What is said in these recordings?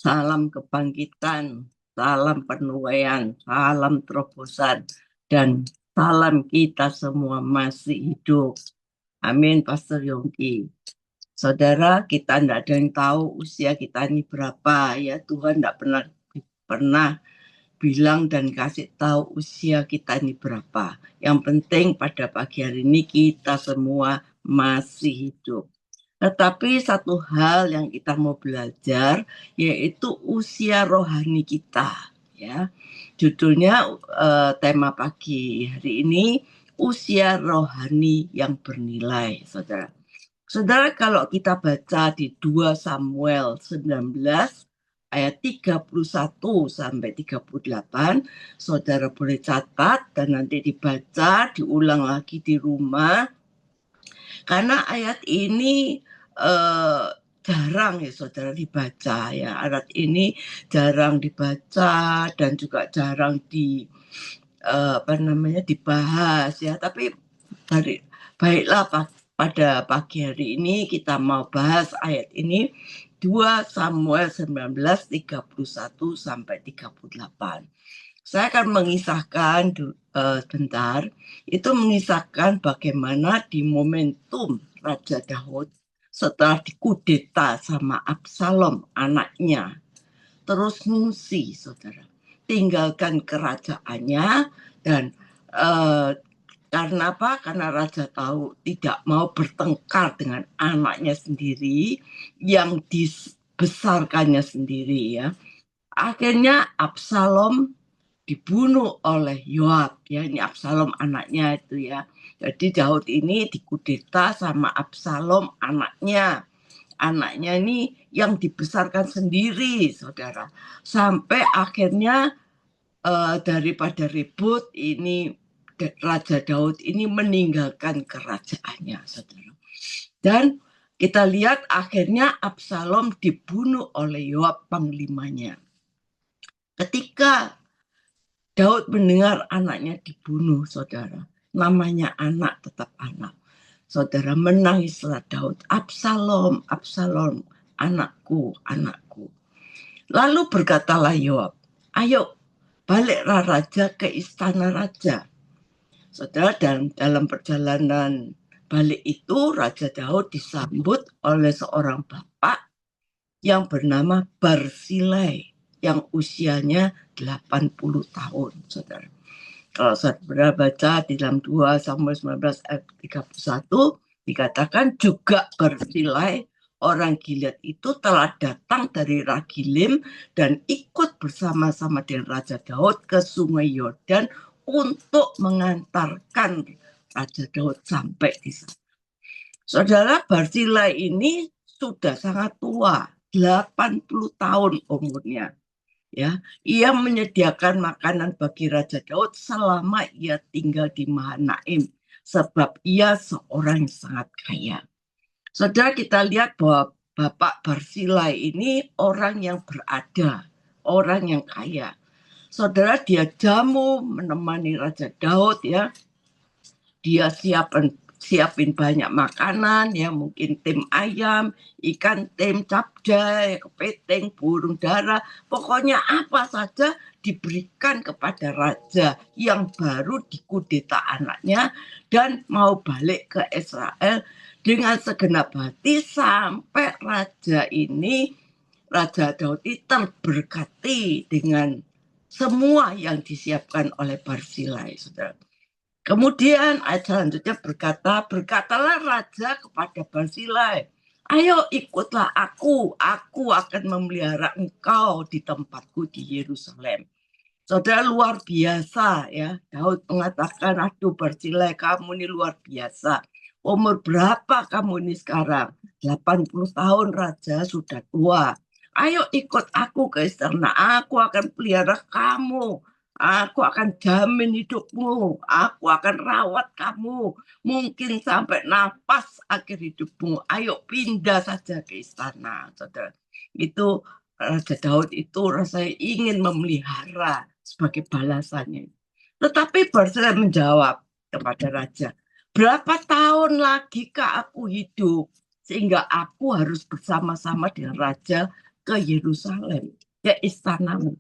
salam kebangkitan, salam penuaian, salam terobosan, dan salam kita semua masih hidup. Amin, Pastor Yongki. Saudara, kita tidak ada yang tahu usia kita ini berapa. Ya, Tuhan tidak pernah pernah bilang dan kasih tahu usia kita ini berapa. Yang penting pada pagi hari ini kita semua masih hidup. Tetapi satu hal yang kita mau belajar yaitu usia rohani kita, ya. Judulnya tema pagi hari ini usia rohani yang bernilai, Saudara. Saudara, kalau kita baca di 2 Samuel 19 ayat 31 sampai 38, Saudara boleh catat dan nanti dibaca, diulang lagi di rumah. Karena ayat ini jarang ya saudara dibaca ya. Ayat ini jarang dibaca dan juga jarang dibahas ya. Tapi baiklah pada pagi hari ini kita mau bahas ayat ini 2 Samuel 19 31 sampai 38. Saya akan mengisahkan sebentar, itu mengisahkan bagaimana di momentum Raja Daud setelah dikudeta sama Absalom anaknya, terus ngungsi, saudara, tinggalkan kerajaannya dan karena apa? Karena Raja tahu tidak mau bertengkar dengan anaknya sendiri yang dibesarkannya sendiri ya. Akhirnya Absalom dibunuh oleh Yoab ya, ini Absalom anaknya itu ya. Jadi Daud ini dikudeta sama Absalom anaknya ini yang dibesarkan sendiri saudara, sampai akhirnya daripada ribut ini Raja Daud ini meninggalkan kerajaannya saudara. Dan kita lihat akhirnya Absalom dibunuh oleh Yoab panglimanya. Ketika Daud mendengar anaknya dibunuh, saudara. Namanya anak tetap anak. Saudara, menangislah Daud. Absalom, Absalom, anakku, anakku. Lalu berkatalah Yoab, ayo baliklah raja ke istana raja. Saudara, dalam perjalanan balik itu, Raja Daud disambut oleh seorang bapak yang bernama Barzilai, yang usianya 80 tahun, saudara. Kalau saudara baca di dalam 2 Samuel 19 ayat 31, dikatakan juga Barzilai, orang Gilead itu telah datang dari Ragilim dan ikut bersama-sama dengan Raja Daud ke sungai Yordan untuk mengantarkan Raja Daud sampai di sana. Saudara, Barzilai ini sudah sangat tua, 80 tahun umurnya. Ya, ia menyediakan makanan bagi Raja Daud selama ia tinggal di Mahanaim, sebab ia seorang yang sangat kaya. Saudara, kita lihat bahwa Bapak Barzilai ini orang yang berada, orang yang kaya. Saudara, dia jamu menemani Raja Daud ya. Dia siapin banyak makanan ya, mungkin tim ayam, ikan tim, capcay, kepiting, burung dara, pokoknya apa saja diberikan kepada raja yang baru dikudeta anaknya dan mau balik ke Israel dengan segenap hati, sampai Raja Daud ini terberkati dengan semua yang disiapkan oleh Barzilai, saudara. Kemudian ayat selanjutnya berkatalah raja kepada Barzilai, ayo ikutlah aku akan memelihara engkau di tempatku di Yerusalem. Saudara, luar biasa ya. Daud mengatakan, aduh Barzilai, kamu ini luar biasa. Umur berapa kamu ini sekarang? 80 tahun raja, sudah tua. Ayo ikut aku ke istana, aku akan pelihara kamu. Aku akan jamin hidupmu. Aku akan rawat kamu. Mungkin sampai nafas akhir hidupmu. Ayo pindah saja ke istana, saudara. Itu Raja Daud itu rasanya ingin memelihara sebagai balasannya. Tetapi Barzilai menjawab kepada raja, berapa tahun lagi kah aku hidup sehingga aku harus bersama-sama dengan raja ke Yerusalem, ke istanamu.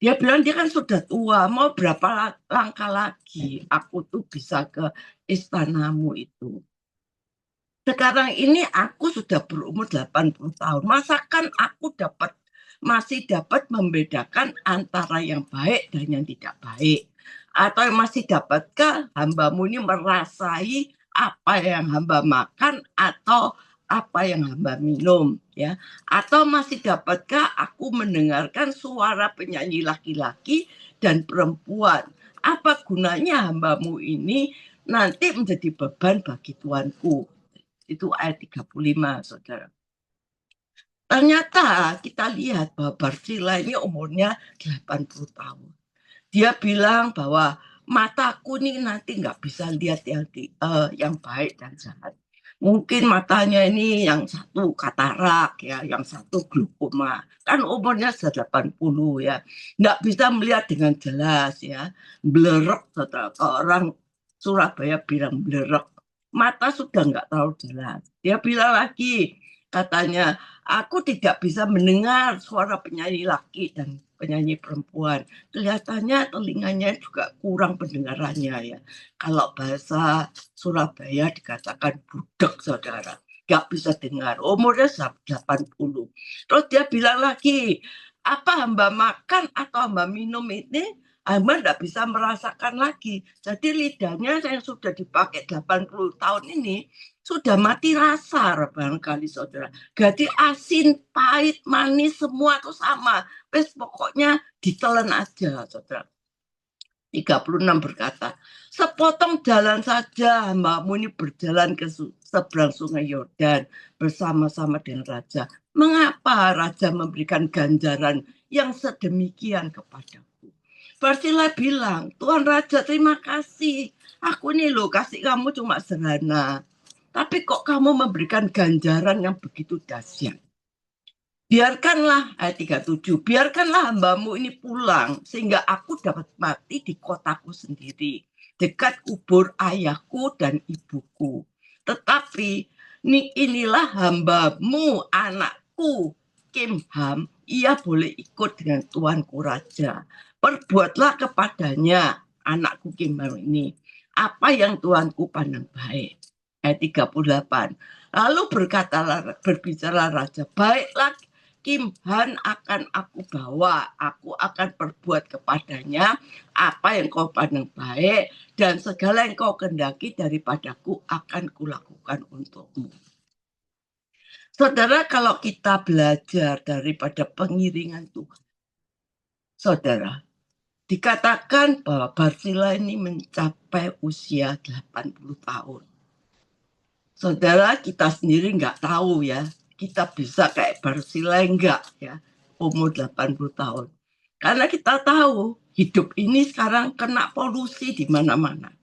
Dia bilang dia kan sudah tua, mau berapa langkah lagi aku tuh bisa ke istanamu itu. Sekarang ini aku sudah berumur 80 tahun. Masakan aku masih dapat membedakan antara yang baik dan yang tidak baik? Atau masih dapatkah hambamu ini merasai apa yang hamba makan atau apa yang hamba minum, ya? Atau masih dapatkah aku mendengarkan suara penyanyi laki-laki dan perempuan? Apa gunanya hambamu ini nanti menjadi beban bagi Tuanku? Itu ayat 35, saudara. Ternyata kita lihat bahwa Barsila ini umurnya 80 tahun. Dia bilang bahwa mataku nih nanti nggak bisa lihat yang baik dan jahat. Mungkin matanya ini yang satu katarak ya, yang satu glaukoma. Kan umurnya sudah 80 ya. Nggak bisa melihat dengan jelas ya. Blerek, saudara. Orang Surabaya bilang blerek. Mata sudah nggak terlalu jelas. Dia bilang lagi, katanya, aku tidak bisa mendengar suara penyanyi laki dan penyanyi perempuan. Kelihatannya telinganya juga kurang pendengarannya ya. Kalau bahasa Surabaya dikatakan budek, saudara. Gak bisa dengar. Umurnya 80. Terus dia bilang lagi, apa hamba makan atau hamba minum ini hamba tidak bisa merasakan lagi. Jadi lidahnya yang sudah dipakai 80 tahun ini sudah mati rasa barangkali, saudara. Jadi asin, pahit, manis semua itu sama. Wes pokoknya ditelan aja, saudara. 36 berkata, sepotong jalan saja hambamu ini berjalan ke seberang sungai Yordan bersama-sama dengan raja. Mengapa raja memberikan ganjaran yang sedemikian kepadaku? Barsila bilang, Tuan Raja terima kasih. Aku nih loh kasih kamu cuma sederhana. Tapi kok kamu memberikan ganjaran yang begitu dahsyat? Biarkanlah, ayat 37, biarkanlah hambamu ini pulang, sehingga aku dapat mati di kotaku sendiri, dekat kubur ayahku dan ibuku. Tetapi inilah hambamu, anakku, Kimham, ia boleh ikut dengan tuanku raja. Perbuatlah kepadanya, anakku Kimham ini, apa yang tuanku pandang baik. Ayat 38. Lalu berbicara raja, baiklah Kimham akan aku bawa, aku akan perbuat kepadanya apa yang kau pandang baik, dan segala yang kau kendaki daripadaku akan kulakukan untukmu. Saudara, kalau kita belajar daripada pengiringan Tuhan, saudara, dikatakan bahwa Barsila ini mencapai usia 80 tahun. Saudara, kita sendiri nggak tahu ya, kita bisa kayak Barsila enggak ya, umur 80 tahun. Karena kita tahu hidup ini sekarang kena polusi di mana-mana.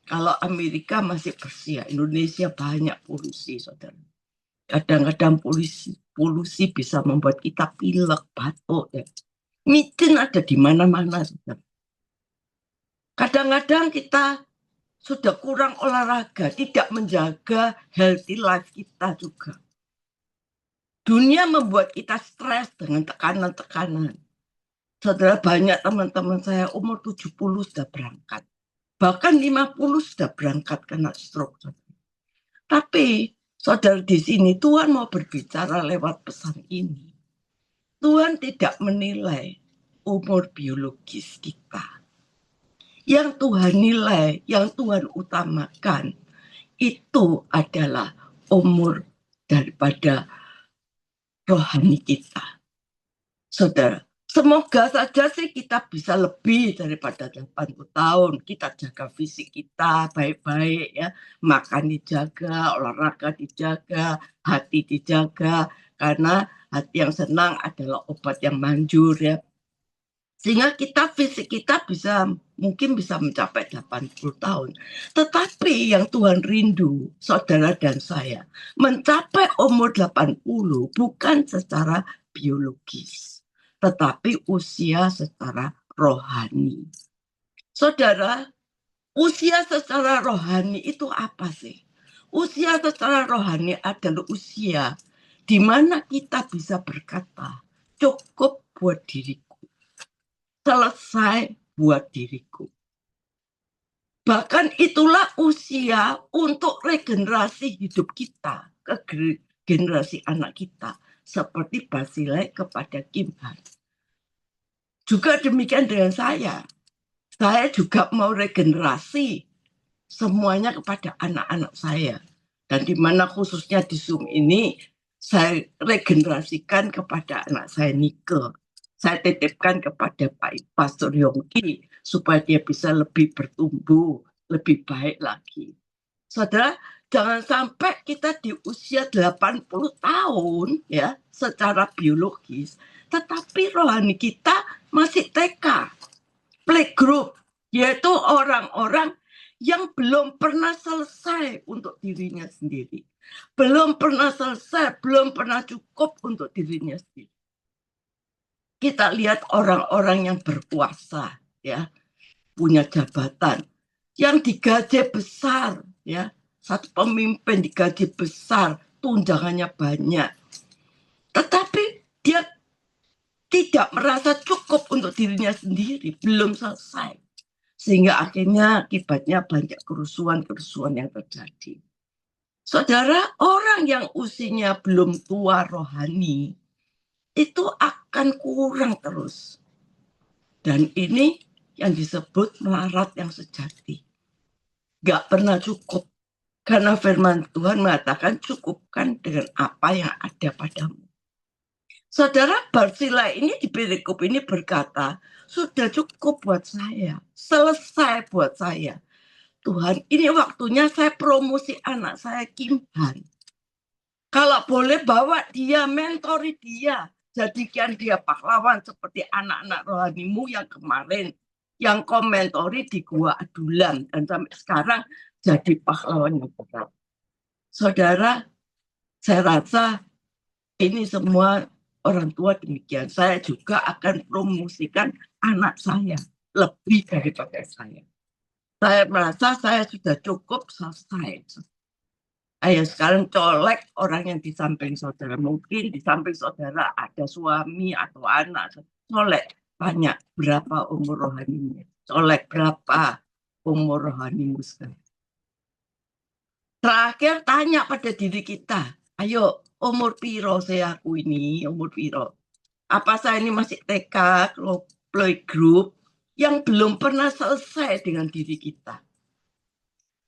Kalau Amerika masih bersih, Indonesia banyak polusi, saudara. Kadang-kadang polusi bisa membuat kita pilek, batuk ya. Micin ada di mana-mana, saudara. Kadang-kadang kita sudah kurang olahraga, tidak menjaga healthy life kita juga. Dunia membuat kita stres dengan tekanan-tekanan. Saudara, banyak teman-teman saya umur 70 sudah berangkat. Bahkan 50 sudah berangkat kena stroke. Tapi, saudara, di sini Tuhan mau berbicara lewat pesan ini. Tuhan tidak menilai umur biologis kita. Yang Tuhan nilai, yang Tuhan utamakan, itu adalah umur daripada rohani kita. Saudara, semoga saja sih kita bisa lebih daripada 80 tahun. Kita jaga fisik kita baik-baik ya. Makan dijaga, olahraga dijaga, hati dijaga. Karena hati yang senang adalah obat yang manjur ya. Sehingga fisik kita mungkin bisa mencapai 80 tahun. Tetapi yang Tuhan rindu, saudara dan saya, mencapai umur 80 bukan secara biologis, tetapi usia secara rohani. Saudara, usia secara rohani itu apa sih? Usia secara rohani adalah usia di mana kita bisa berkata, cukup buat diriku, selesai buat diriku. Bahkan itulah usia untuk regenerasi hidup kita ke generasi anak kita, seperti Basilai kepada Kim Han. Juga demikian dengan saya. Saya juga mau regenerasi semuanya kepada anak-anak saya. Dan di mana khususnya di Zoom ini, saya regenerasikan kepada anak saya Nike. Saya titipkan kepada Pak Pastor Yongki supaya dia bisa lebih bertumbuh, lebih baik lagi. Saudara, jangan sampai kita di usia 80 tahun ya, secara biologis, tetapi rohani kita masih TK, playgroup, yaitu orang-orang yang belum pernah selesai untuk dirinya sendiri. Belum pernah selesai, belum pernah cukup untuk dirinya sendiri. Kita lihat orang-orang yang berkuasa, ya, punya jabatan, yang digaji besar, ya, satu pemimpin digaji besar, tunjangannya banyak, tetapi dia tidak merasa cukup untuk dirinya sendiri, belum selesai, sehingga akhirnya akibatnya banyak kerusuhan-kerusuhan yang terjadi. Saudara, orang yang usianya belum tua rohani itu akan kurang terus. Dan ini yang disebut melarat yang sejati. Gak pernah cukup. Karena firman Tuhan mengatakan cukupkan dengan apa yang ada padamu. Saudara, Barsila ini di perikop ini berkata, sudah cukup buat saya. Selesai buat saya. Tuhan, ini waktunya saya promosi anak saya Kim Han. Kalau boleh bawa dia, mentori dia. Jadikan dia pahlawan seperti anak-anak rohanimu yang kemarin. Yang komentori di Gua Adulan. Dan sampai sekarang jadi pahlawan yang berat. Saudara, saya rasa ini semua orang tua demikian. Saya juga akan promosikan anak saya. Lebih daripada saya. Saya merasa saya sudah cukup selesai. Ayo sekarang colek orang yang di samping saudara. Mungkin di samping saudara ada suami atau anak. Colek, tanya berapa umur rohanimu. Colek berapa umur rohanimu sekarang. Terakhir tanya pada diri kita. Ayo umur piro saya aku ini, umur piro. Apa saya ini masih TK, playgroup yang belum pernah selesai dengan diri kita.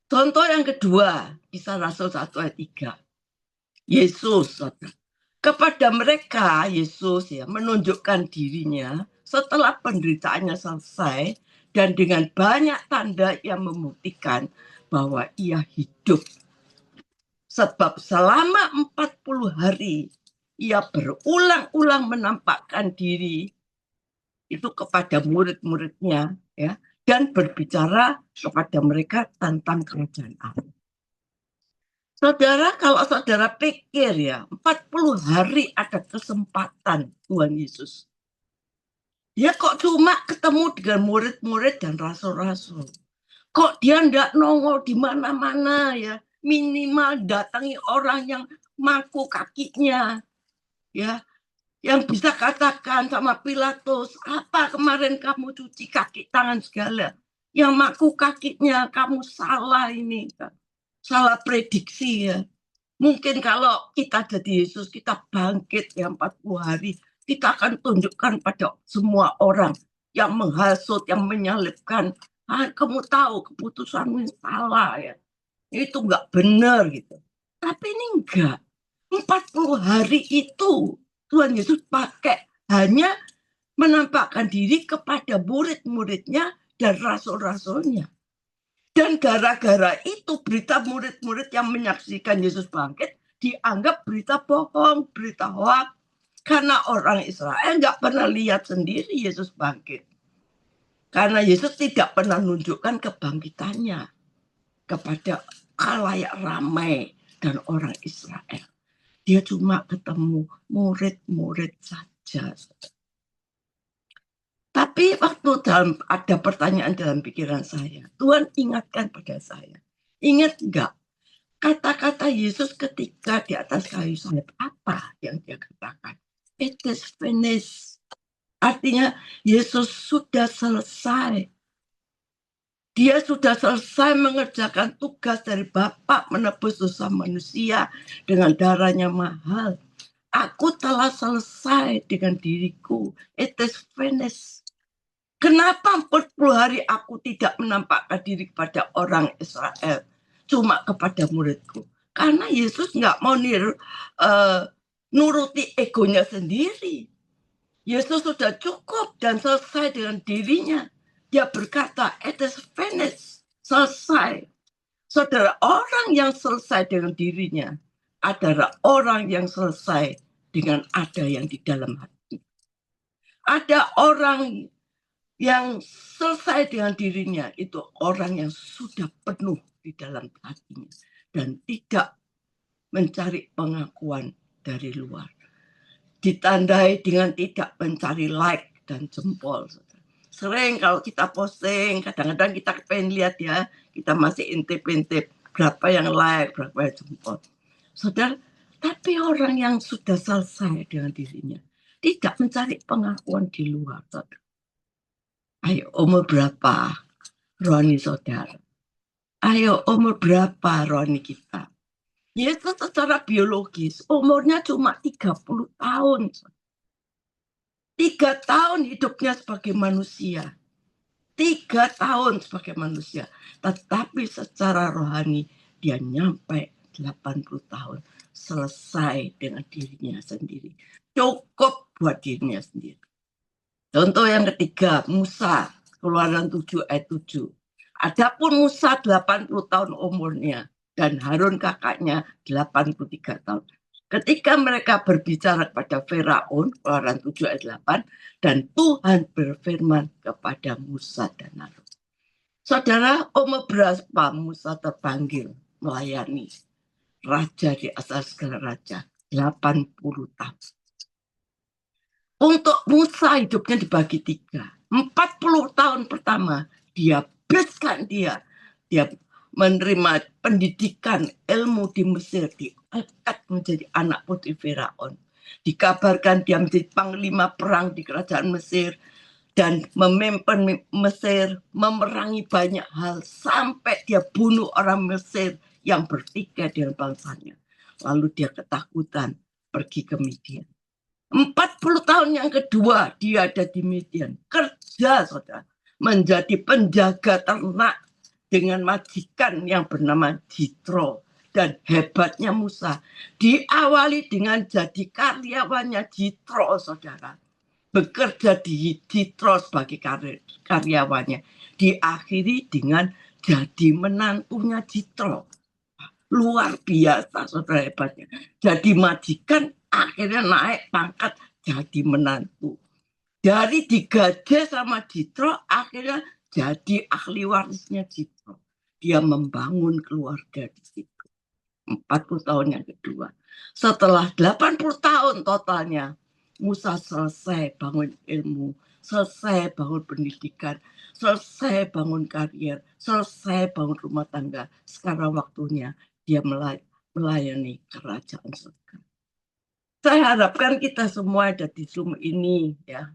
Contoh yang kedua, Kisah Rasul 1 ayat 3. Yesus, kepada mereka Yesus ya menunjukkan dirinya setelah penderitaannya selesai dan dengan banyak tanda yang membuktikan bahwa ia hidup. Sebab selama 40 hari ia berulang-ulang menampakkan diri itu kepada murid-muridnya ya, dan berbicara kepada mereka tentang kerajaan Allah. Saudara, kalau saudara pikir ya, 40 hari ada kesempatan Tuhan Yesus. Ya kok cuma ketemu dengan murid-murid dan rasul-rasul. Kok dia enggak nongol di mana-mana ya. Minimal datangi orang yang maku kakinya. Ya, yang bisa katakan sama Pilatus, apa kemarin kamu cuci kaki tangan segala. Yang maku kakinya kamu salah ini. Salah prediksi ya. Mungkin kalau kita jadi Yesus, kita bangkit ya 40 hari, kita akan tunjukkan pada semua orang yang menghasut, yang menyalibkan. Kamu tahu keputusanmu salah ya. Itu enggak benar gitu. Tapi ini enggak. 40 hari itu Tuhan Yesus pakai hanya menampakkan diri kepada murid-muridnya dan rasul-rasulnya. Dan gara-gara itu berita murid-murid yang menyaksikan Yesus bangkit dianggap berita bohong, berita hoax. Karena orang Israel nggak pernah lihat sendiri Yesus bangkit. Karena Yesus tidak pernah menunjukkan kebangkitannya kepada khalayak ramai dan orang Israel. Dia cuma ketemu murid-murid saja. Tapi waktu ada pertanyaan dalam pikiran saya, Tuhan ingatkan pada saya. Ingat enggak? Kata-kata Yesus ketika di atas kayu salib, apa yang dia katakan? It is finished. Artinya Yesus sudah selesai. Dia sudah selesai mengerjakan tugas dari Bapa menebus dosa manusia dengan darahnya mahal. Aku telah selesai dengan diriku. It is finished. Kenapa 40 hari aku tidak menampakkan diri kepada orang Israel? Cuma kepada muridku. Karena Yesus nggak mau nuruti egonya sendiri. Yesus sudah cukup dan selesai dengan dirinya. Dia berkata, it is finished. Selesai. Saudara, orang yang selesai dengan dirinya adalah orang yang selesai dengan ada yang di dalam hati. Ada orang yang selesai dengan dirinya, itu orang yang sudah penuh di dalam hatinya dan tidak mencari pengakuan dari luar. Ditandai dengan tidak mencari like dan jempol. Sering kalau kita posting, kadang-kadang kita pengen lihat ya, kita masih intip-intip berapa yang like, berapa yang jempol. Saudara, tapi orang yang sudah selesai dengan dirinya tidak mencari pengakuan di luar. Saudara. Ayo, umur berapa Roni saudara? Ayo, umur berapa Roni kita? Yesus secara biologis umurnya cuma 30 tahun. 3 tahun hidupnya sebagai manusia. 3 tahun sebagai manusia. Tetapi secara rohani dia nyampe 80 tahun. Selesai dengan dirinya sendiri. Cukup buat dirinya sendiri. Contoh yang ketiga, Musa. Keluaran 7 ayat 7. Adapun Musa 80 tahun umurnya. Dan Harun kakaknya 83 tahun. Ketika mereka berbicara kepada Firaun, Keluaran 7 ayat 8, dan Tuhan berfirman kepada Musa dan Harun. Saudara, umur berapa Musa terpanggil melayani raja di atas segala raja? 80 tahun. Untuk Musa hidupnya dibagi 3. 40 tahun pertama, dia menerima pendidikan ilmu di Mesir, diangkat menjadi anak putri Firaun. Dikabarkan dia menjadi panglima perang di kerajaan Mesir dan memimpin Mesir, memerangi banyak hal sampai dia bunuh orang Mesir yang bertikai dengan bangsanya. Lalu dia ketakutan pergi ke Midian. 40 tahun yang kedua dia ada di Midian, kerja saudara, menjadi penjaga ternak dengan majikan yang bernama Jitro. Dan hebatnya Musa diawali dengan jadi karyawannya Jitro, saudara. Bekerja di Jitro sebagai karyawannya. Diakhiri dengan jadi menantunya Jitro. Luar biasa, saudara, hebatnya. Jadi majikan akhirnya naik pangkat jadi menantu. Dari digaji sama Jitro akhirnya jadi ahli warisnya Jitro. Dia membangun keluarga di situ. 40 tahun yang kedua. Setelah 80 tahun totalnya, Musa selesai bangun ilmu, selesai bangun pendidikan, selesai bangun karier, selesai bangun rumah tangga. Sekarang waktunya dia melayani kerajaan surga. Saya harapkan kita semua ada di Zoom ini ya,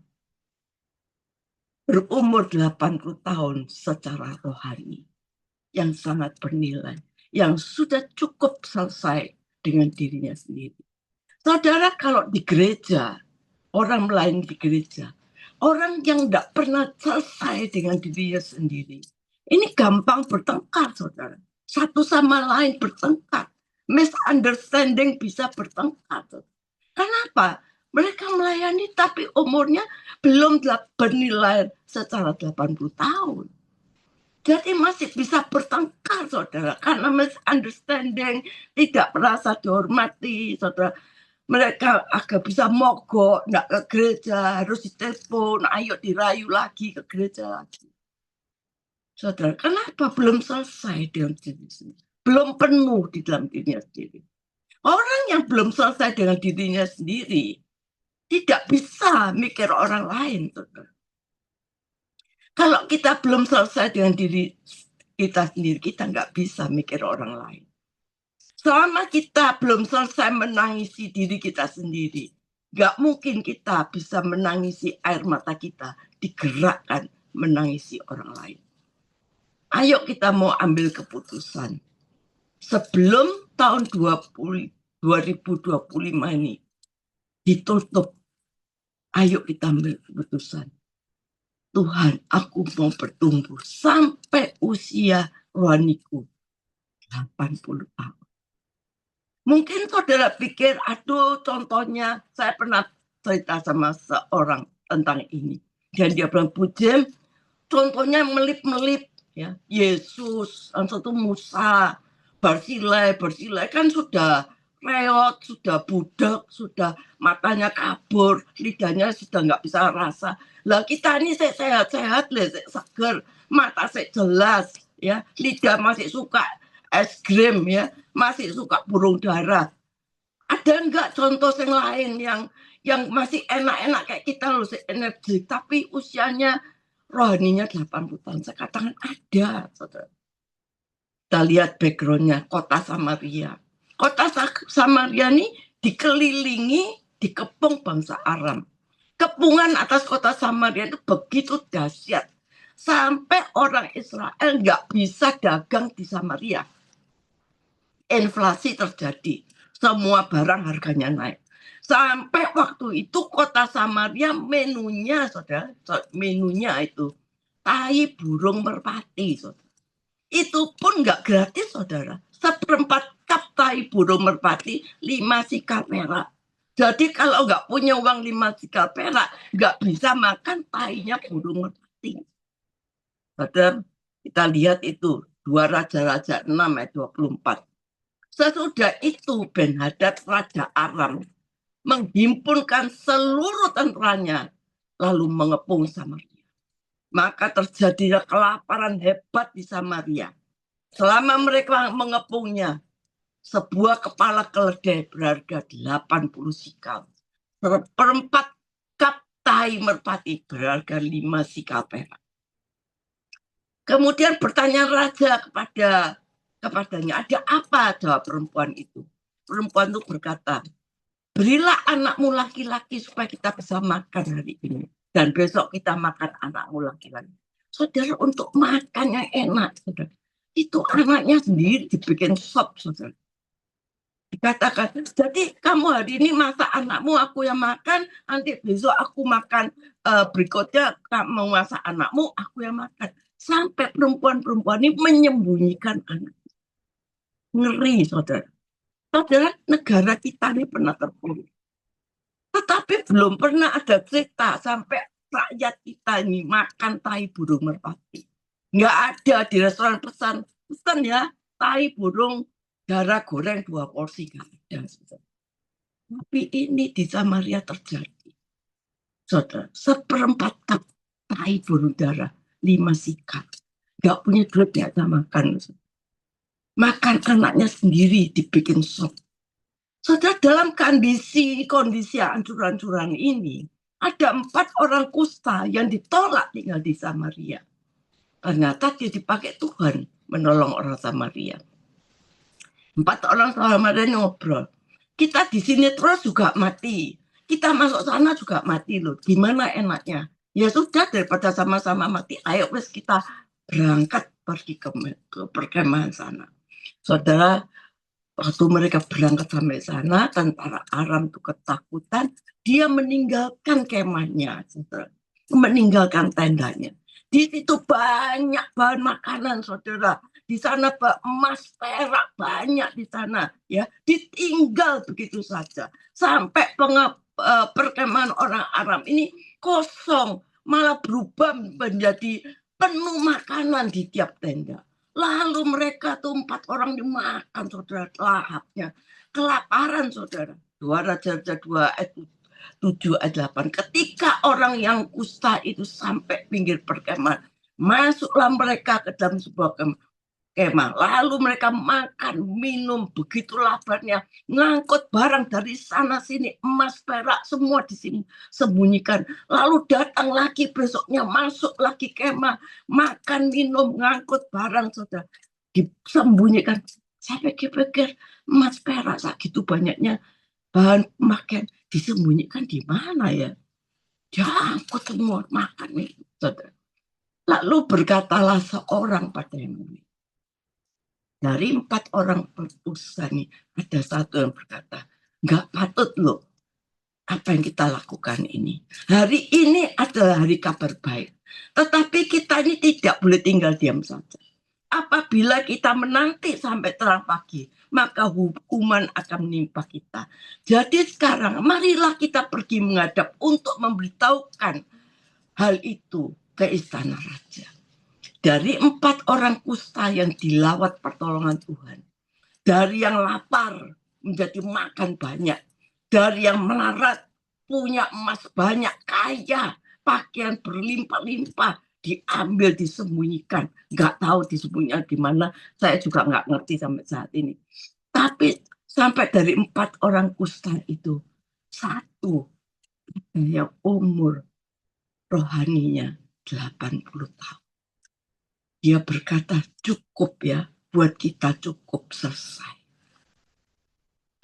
berumur 80 tahun secara rohani, yang sangat bernilai, yang sudah cukup selesai dengan dirinya sendiri. Saudara, kalau di gereja, orang melayani di gereja, orang yang tidak pernah selesai dengan dirinya sendiri, ini gampang bertengkar, saudara. Satu sama lain bertengkar. Misunderstanding bisa bertengkar. Kenapa? Mereka melayani tapi umurnya belum bernilai secara 80 tahun. Jadi masih bisa bertengkar, saudara. Karena misunderstanding, tidak merasa dihormati, saudara. Mereka agak bisa mogok, nggak ke gereja, harus ditelepon, ayo dirayu lagi ke gereja lagi. Saudara, kenapa belum selesai dengan diri sendiri? Belum penuh di dalam dirinya sendiri. Orang yang belum selesai dengan dirinya sendiri, tidak bisa mikir orang lain. Saudara. Kalau kita belum selesai dengan diri kita sendiri, kita nggak bisa mikir orang lain. Selama kita belum selesai menangisi diri kita sendiri, gak mungkin kita bisa menangisi air mata kita digerakkan menangisi orang lain. Ayo kita mau ambil keputusan. Sebelum tahun 2025 ini ditutup, ayo kita ambil keputusan. Tuhan, aku mau bertumbuh sampai usia rohaniku 80 tahun. Mungkin saudara pikir, aduh contohnya, saya pernah cerita sama seorang tentang ini. Dan dia bilang, Pujem, contohnya melip-melip. Ya, Yesus, satu Musa, Barsilai kan sudah reot, sudah budak, sudah matanya kabur, lidahnya sudah nggak bisa rasa. Lah kita ini sehat-sehat, seger, mata saya jelas, ya, lidah masih suka es krim, ya, masih suka burung dara. Ada enggak contoh yang lain yang masih enak-enak kayak kita loh, energi, tapi usianya rohaninya 80 tahun. Saya katakan ada, saudara. Kita lihat backgroundnya, kota Samaria. Kota Samaria ini dikelilingi, dikepung bangsa Aram. Kepungan atas kota Samaria itu begitu dahsyat. Sampai orang Israel nggak bisa dagang di Samaria. Inflasi terjadi. Semua barang harganya naik. Sampai waktu itu kota Samaria menunya, saudara, menunya itu tai burung merpati, saudara. Itu pun nggak gratis, saudara. 1/4 cup tai burung merpati 5 sikal perak. Jadi kalau nggak punya uang 5 sikal perak, nggak bisa makan tainya burung merpati. Saudara, kita lihat itu 2 Raja-Raja 6 ayat 24. Sesudah itu Ben-Hadad Raja Aram menghimpunkan seluruh tentaranya lalu mengepung Samaria. Maka terjadilah kelaparan hebat di Samaria. Selama mereka mengepungnya, sebuah kepala keledai berharga 80 sikal. 1/4 cup tai merpati berharga 5 sikal perak. Kemudian bertanya raja kepadanya, ada apa? Jawab perempuan itu. Perempuan itu berkata, berilah anakmu laki-laki supaya kita bisa makan hari ini. Dan besok kita makan anakmu laki-laki. Saudara, untuk makan yang enak, saudara, itu anaknya sendiri dibikin sop, saudara. Dikatakan, jadi kamu hari ini masak anakmu, aku yang makan, nanti besok aku makan, berikutnya kamu masak anakmu, aku yang makan. Sampai perempuan-perempuan ini menyembunyikan anak. Ngeri, saudara. Saudara, negara kita ini pernah terpuruk. Tetapi belum pernah ada cerita sampai rakyat kita ini makan tai burung merpati. Nggak ada di restoran pesan ya, tai burung dara goreng 2 porsi. Nggak ada, saudara. Tapi ini di Samaria terjadi. Saudara, 1/4 cup tai burung dara 5 sikal. Nggak punya duit, nggak bisa makan. Makan anaknya sendiri dibikin sop. Saudara, dalam kondisi hancur-hancuran ini, ada 4 orang kusta yang ditolak tinggal di Samaria. Ternyata dia dipakai Tuhan menolong orang Samaria. 4 orang Samaria ngobrol. Kita di sini terus juga mati. Kita masuk sana juga mati loh. Gimana enaknya? Ya sudah, daripada sama-sama mati, ayo wes kita berangkat pergi ke perkemahan sana. Saudara, waktu mereka berangkat sampai sana, tentara Aram itu ketakutan. Dia meninggalkan kemahnya, saudara. Meninggalkan tendanya. Di situ banyak bahan makanan, saudara. Di sana emas, perak banyak di sana, ya. Ditinggal begitu saja. Sampai perkemahan orang Aram ini kosong, malah berubah menjadi penuh makanan di tiap tenda. Lalu mereka tuh 4 orang dimakan, saudara, lahapnya. Kelaparan, saudara. 2 Raja-Raja 2 ayat 7 ayat 8. Ketika orang yang kusta itu sampai pinggir perkemahan, masuklah mereka ke dalam sebuah kemah. Lalu mereka makan, minum, begitu laparnya, ngangkut barang dari sana sini, emas, perak, semua disembunyikan. Lalu datang lagi besoknya, masuk lagi kemah, makan, minum, ngangkut barang, saudara, disembunyikan. Saya pikir-pikir emas perak segitu banyaknya bahan pemakaian disembunyikan di mana ya? Ya angkut semua makan nih. Lalu berkatalah seorang pada yang mulia. Dari 4 orang perusahaan ini ada satu yang berkata, nggak patut loh apa yang kita lakukan ini. Hari ini adalah hari kabar baik. Tetapi kita ini tidak boleh tinggal diam saja. Apabila kita menanti sampai terang pagi, maka hukuman akan menimpa kita. Jadi sekarang marilah kita pergi menghadap untuk memberitahukan hal itu ke istana raja. Dari 4 orang kusta yang dilawat pertolongan Tuhan, dari yang lapar menjadi makan banyak, dari yang melarat punya emas banyak, kaya, pakaian berlimpah-limpah, diambil, disembunyikan, nggak tahu disembunyikan di mana, saya juga nggak ngerti sampai saat ini. Tapi sampai dari 4 orang kusta itu, satu yang umur rohaninya 80 tahun. Dia berkata, cukup ya, buat kita cukup, selesai.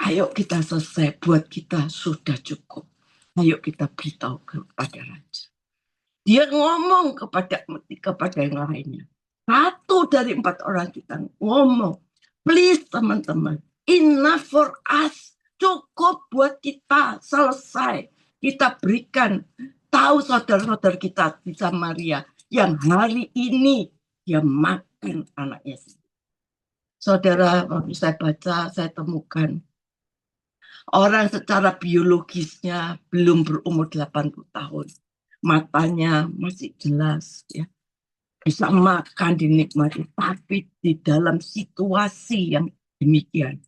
Ayo kita selesai, buat kita sudah cukup. Ayo kita beritahu kepada raja. Dia ngomong kepada yang lainnya. Satu dari 4 orang kita ngomong, please teman-teman, enough for us, cukup buat kita, selesai. Kita berikan tahu saudara-saudara kita di Samaria yang hari ini dia makan anaknya. Saudara, waktu saya baca, saya temukan orang secara biologisnya belum berumur 80 tahun. Matanya masih jelas, ya, bisa makan, dinikmati. Tapi di dalam situasi yang demikian,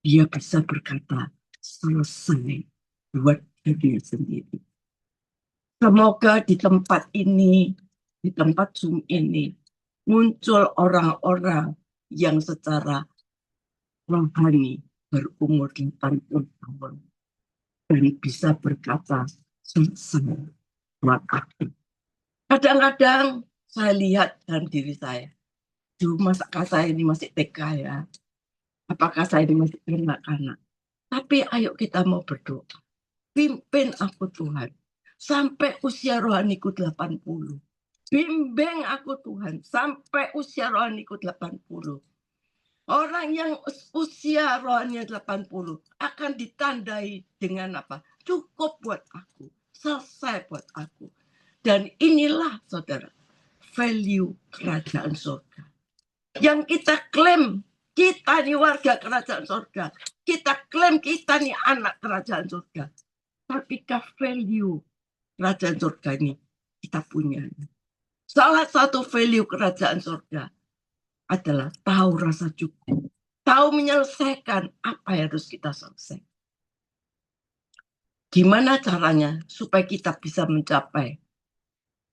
dia bisa berkata, selesai buat dirinya sendiri. Semoga di tempat ini, di tempat Zoom ini, muncul orang-orang yang secara rohani berumur 80 tahun dan bisa berkata, selesai buat aku. Kadang-kadang saya lihat dalam diri saya, masakah saya ini masih TK ya? Apakah saya ini masih anak-anak? Tapi ayo kita mau berdoa. Pimpin aku Tuhan sampai usia rohaniku 80. Bimbing aku Tuhan sampai usia rohaniku 80. Orang yang usia rohaninya 80 akan ditandai dengan apa? Cukup buat aku, selesai buat aku. Dan inilah saudara, value kerajaan surga. Yang kita klaim, kita nih warga kerajaan surga. Kita klaim kita nih anak kerajaan surga. Tapi value kerajaan surga ini kita punya. Salah satu value kerajaan surga adalah tahu rasa cukup. Tahu menyelesaikan apa yang harus kita selesaikan. Gimana caranya supaya kita bisa mencapai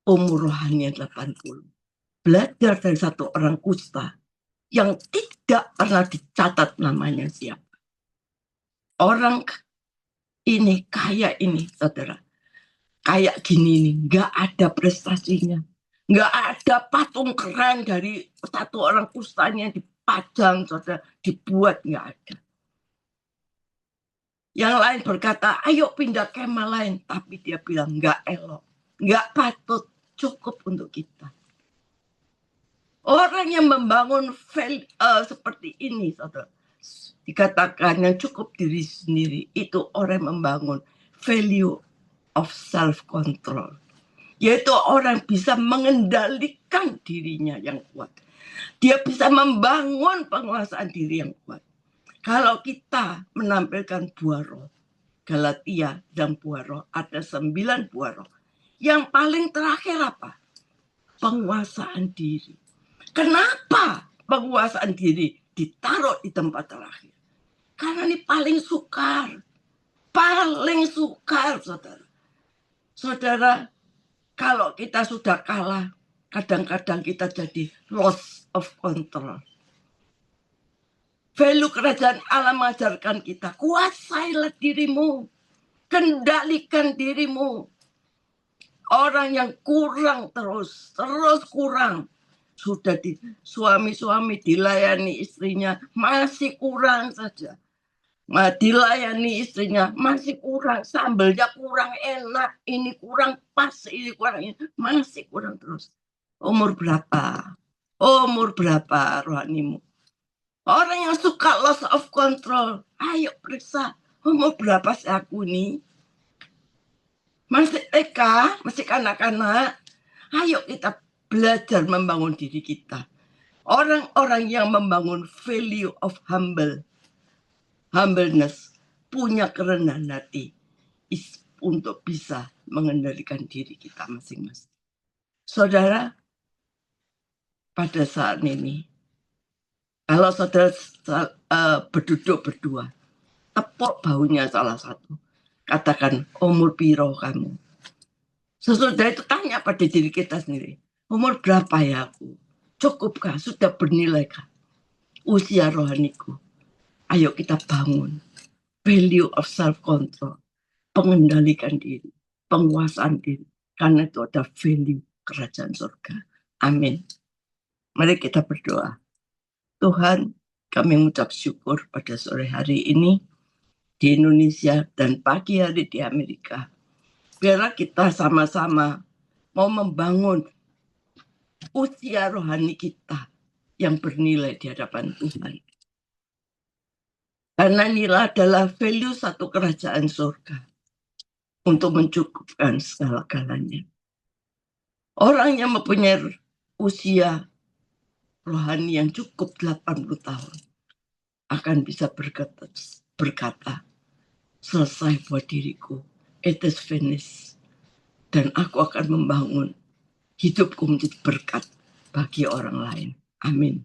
umur rohani 80? Belajar dari satu orang kusta yang tidak pernah dicatat namanya siapa. Orang ini kaya ini, saudara. Kayak gini nih, nggak ada prestasinya. Nggak ada patung keren dari satu orang kustanya yang dipajang, saudara, dibuat, nggak ada. Yang lain berkata, ayo pindah kemah lain. Tapi dia bilang, nggak elok, nggak patut, cukup untuk kita. Orang yang membangun seperti ini, saudara, dikatakan yang cukup diri sendiri, itu orang yang membangun value of self-control. Yaitu orang bisa mengendalikan dirinya yang kuat. Dia bisa membangun penguasaan diri yang kuat. Kalau kita menampilkan buah roh, Galatia dan buah roh, ada 9 buah roh. Yang paling terakhir apa? Penguasaan diri. Kenapa penguasaan diri ditaruh di tempat terakhir? Karena ini paling sukar. Paling sukar, saudara. Saudara, kalau kita sudah kalah, kadang-kadang kita jadi loss of control. Value kerajaan Allah mengajarkan kita, kuasailah dirimu, kendalikan dirimu. Orang yang kurang terus kurang, Sudah suami-suami dilayani istrinya masih kurang saja. Dilayani istrinya masih kurang, sambelnya kurang enak, ini kurang pas, ini kurang ini, masih kurang terus. Umur berapa? Umur berapa rohanimu? Orang yang suka loss of control, ayo periksa umur berapa sih aku nih? Masih TK, masih kanak-kanak. Ayo kita belajar membangun diri kita. Orang-orang yang membangun value of humbleness, punya kerendahan hati untuk bisa mengendalikan diri kita masing-masing. Saudara, pada saat ini, kalau saudara berduduk berdua, tepuk bahunya salah satu, katakan umur piro kamu. Sesudah itu tanya pada diri kita sendiri, umur berapa ya aku? Cukupkah? Sudah bernilai-kah usia rohaniku? Ayo kita bangun value of self-control, pengendalikan diri, penguasaan diri. Karena itu ada value kerajaan surga. Amin. Mari kita berdoa. Tuhan, kami mengucap syukur pada sore hari ini di Indonesia dan pagi hari di Amerika. Biarlah kita sama-sama mau membangun usia rohani kita yang bernilai di hadapan Tuhan. Karena inilah adalah value satu kerajaan surga untuk mencukupkan segala-galanya. Orang yang mempunyai usia rohani yang cukup 80 tahun akan bisa berkata, selesai buat diriku, it is finished. Dan aku akan membangun hidupku menjadi berkat bagi orang lain. Amin.